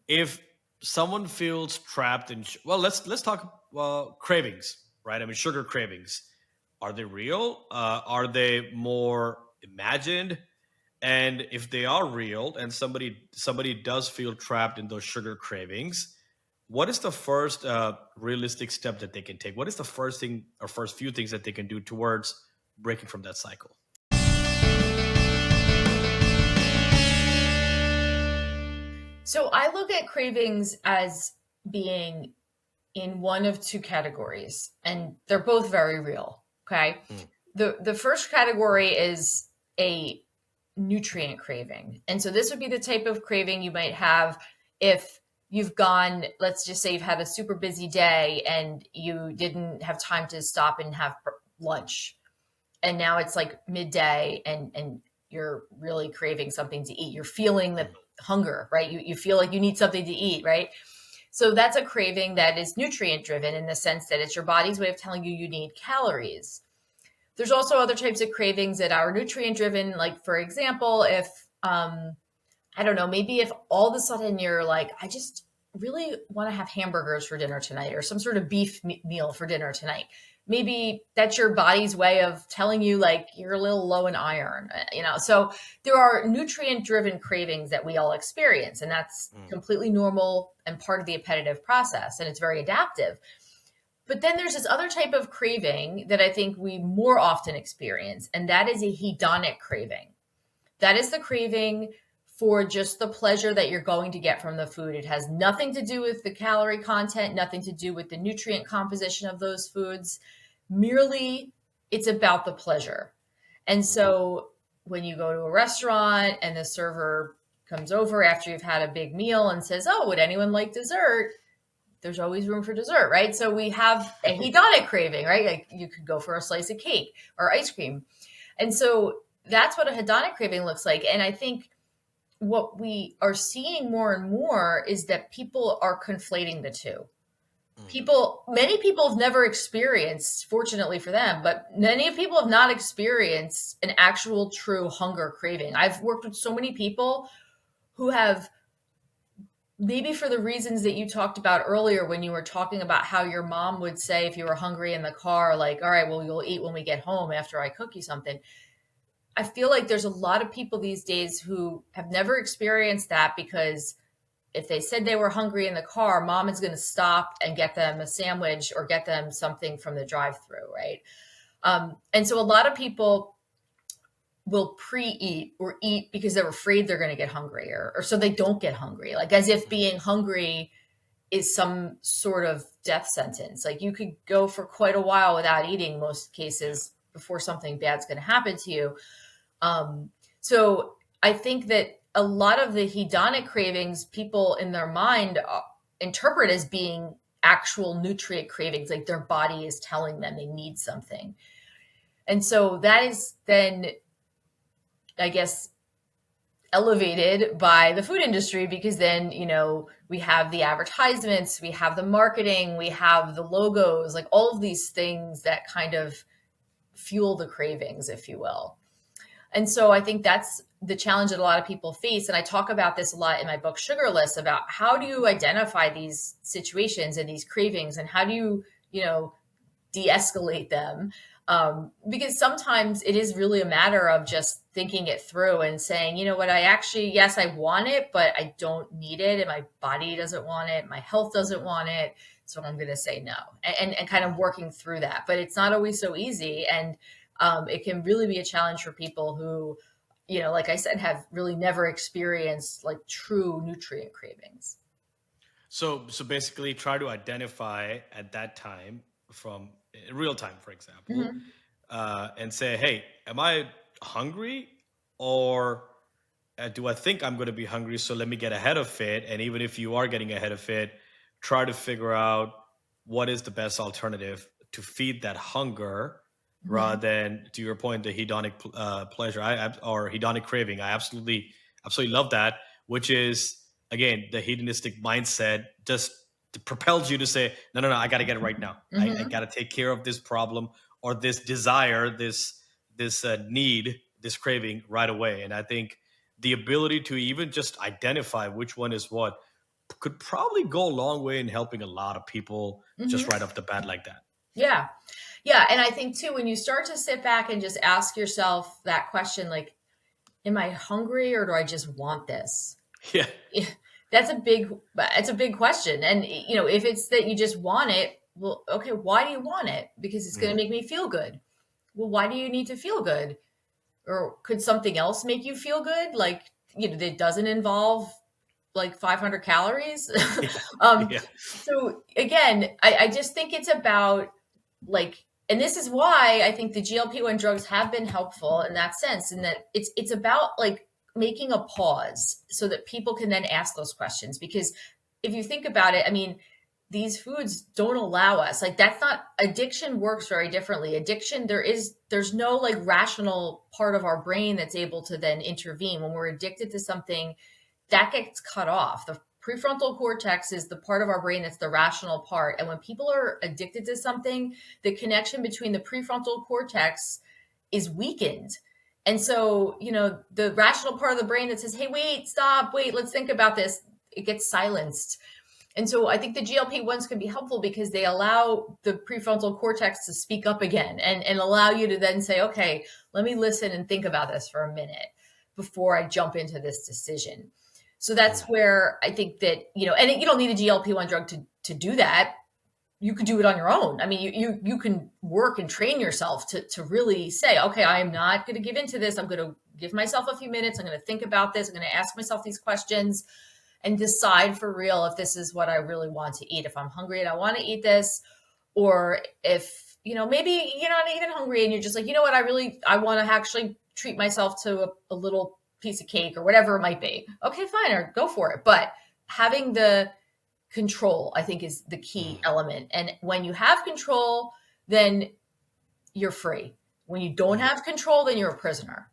if someone feels trapped in, well, let's talk cravings, right? I mean, sugar cravings. Are they real? Are they more imagined? And if they are real, and somebody does feel trapped in those sugar cravings, what is the first realistic step that they can take? What is the first thing or first few things that they can do towards breaking from that cycle? So I look at cravings as being in one of two categories, and they're both very real. Okay. Mm. The first category is a nutrient craving. And so this would be the type of craving you might have if you've gone, let's just say you've had a super busy day and you didn't have time to stop and have lunch. And now it's like midday and you're really craving something to eat. You're feeling the hunger, right? You feel like you need something to eat, right? So that's a craving that is nutrient driven in the sense that it's your body's way of telling you you need calories. There's also other types of cravings that are nutrient driven. Like, for example, if, I don't know, maybe if all of a sudden you're like, I just really want to have hamburgers for dinner tonight or some sort of beef meal for dinner tonight. Maybe that's your body's way of telling you like you're a little low in iron, So there are nutrient driven cravings that we all experience, and that's completely normal and part of the appetitive process. And it's very adaptive. But then there's this other type of craving that I think we more often experience, and that is a hedonic craving. That is the craving for just the pleasure that you're going to get from the food. It has nothing to do with the calorie content, nothing to do with the nutrient composition of those foods. Merely, it's about the pleasure. And so when you go to a restaurant and the server comes over after you've had a big meal and says, "Oh, would anyone like dessert?" There's always room for dessert, right? So we have a hedonic craving, right? Like you could go for a slice of cake or ice cream. And so that's what a hedonic craving looks like. And I think what we are seeing more and more is that people are conflating the two. Many people have never experienced, fortunately for them, but many people have not experienced an actual true hunger craving. I've worked with so many people who have, maybe for the reasons that you talked about earlier when you were talking about how your mom would say if you were hungry in the car, like, all right, well, you'll eat when we get home after I cook you something. I feel like there's a lot of people these days who have never experienced that, because if they said they were hungry in the car, mom is going to stop and get them a sandwich or get them something from the drive-through, right? And so a lot of people will pre-eat or eat because they're afraid they're going to get hungry, or so they don't get hungry, like as if being hungry is some sort of death sentence. Like you could go for quite a while without eating, most cases, before something bad's going to happen to you. So I think that a lot of the hedonic cravings, people in their mind interpret as being actual nutrient cravings, like their body is telling them they need something. And so that is then, I guess, elevated by the food industry, because then, we have the advertisements, we have the marketing, we have the logos, like all of these things that kind of fuel the cravings, if you will. And so I think that's the challenge that a lot of people face. And I talk about this a lot in my book, Sugarless, about how do you identify these situations and these cravings, and how do you, de-escalate them? Because sometimes it is really a matter of just thinking it through and saying, you know what, yes, I want it, but I don't need it. And my body doesn't want it. My health doesn't want it. So I'm going to say no, and kind of working through that. But it's not always so easy. And it can really be a challenge for people who, like I said, have really never experienced like true nutrient cravings. So basically, try to identify at that time, from in real time, for example, and say, "Hey, am I hungry, or do I think I'm going to be hungry? So let me get ahead of it." And even if you are getting ahead of it, try to figure out what is the best alternative to feed that hunger, rather than, to your point, the hedonic pleasure, or hedonic craving. I absolutely love that, which is, again, the hedonistic mindset just propels you to say, no, I got to get it right now. I got to take care of this problem or this desire, this need, this craving right away. And I think the ability to even just identify which one is what could probably go a long way in helping a lot of people just Hmm. right off the bat like that. Yeah. Yeah. And I think too, when you start to sit back and just ask yourself that question, like, am I hungry or do I just want this? Yeah. Yeah, it's a big question. And if it's that you just want it, well, okay, why do you want it? Because it's going to Mm. make me feel good. Well, why do you need to feel good? Or could something else make you feel good? Like, that doesn't involve like 500 calories. Yeah. um, Yeah. so again, I just think it's about like, and this is why I think the GLP-1 drugs have been helpful in that sense, in that it's about like making a pause so that people can then ask those questions. Because if you think about it, I mean, these foods don't allow us, like, that's not, addiction works very differently. Addiction, there's no like rational part of our brain that's able to then intervene when we're addicted to something. That gets cut off. The prefrontal cortex is the part of our brain that's the rational part. And when people are addicted to something, the connection between the prefrontal cortex is weakened. And so, the rational part of the brain that says, hey, wait, stop, wait, let's think about this, it gets silenced. And so I think the GLP-1s can be helpful because they allow the prefrontal cortex to speak up again, and allow you to then say, okay, let me listen and think about this for a minute before I jump into this decision. So that's Mm. where I think that, and you don't need a GLP-1 drug to do that. You could do it on your own. I mean, you can work and train yourself to really say, okay, I am not going to give into this. I'm going to give myself a few minutes. I'm going to think about this. I'm going to ask myself these questions and decide for real if this is what I really want to eat. If I'm hungry and I want to eat this, or if, maybe you're not even hungry and you're just like, I want to actually treat myself to a little piece of cake or whatever it might be. Okay, fine, or go for it. But having the control, I think, is the key Mm. element. And when you have control, then you're free. When you don't Mm. have control, then you're a prisoner.